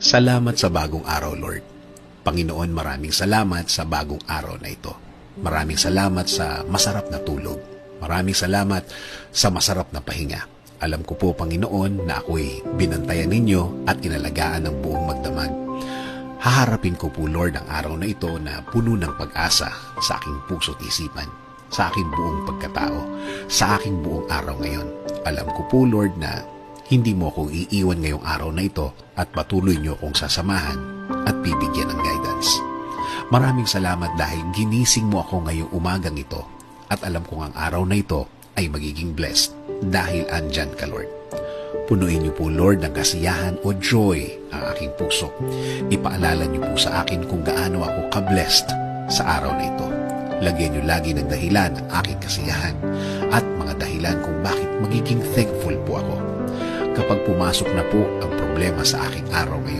Salamat sa bagong araw, Lord. Panginoon, maraming salamat sa bagong araw na ito. Maraming salamat sa masarap na tulog. Maraming salamat sa masarap na pahinga. Alam ko po, Panginoon, na ako'y binantayan ninyo at inalagaan ng buong magdamag. Haharapin ko po, Lord, ang araw na ito na puno ng pag-asa sa aking puso't isipan, sa aking buong pagkatao, sa aking buong araw ngayon. Alam ko po, Lord, na hindi mo akong iiwan ngayong araw na ito at patuloy niyo akong sasamahan at bibigyan ng guidance. Maraming salamat dahil ginising mo ako ngayong umagang ito at alam kong ang araw na ito ay magiging blessed dahil andyan ka, Lord. Punuin niyo po, Lord, ng kasiyahan o joy ang aking puso. Ipaalala niyo po sa akin kung gaano ako ka-blessed sa araw na ito. Lagyan niyo lagi ng dahilan ang aking kasiyahan at mga dahilan kung bakit magiging thankful po ako. Kapag pumasok na po ang problema sa aking araw ngayon,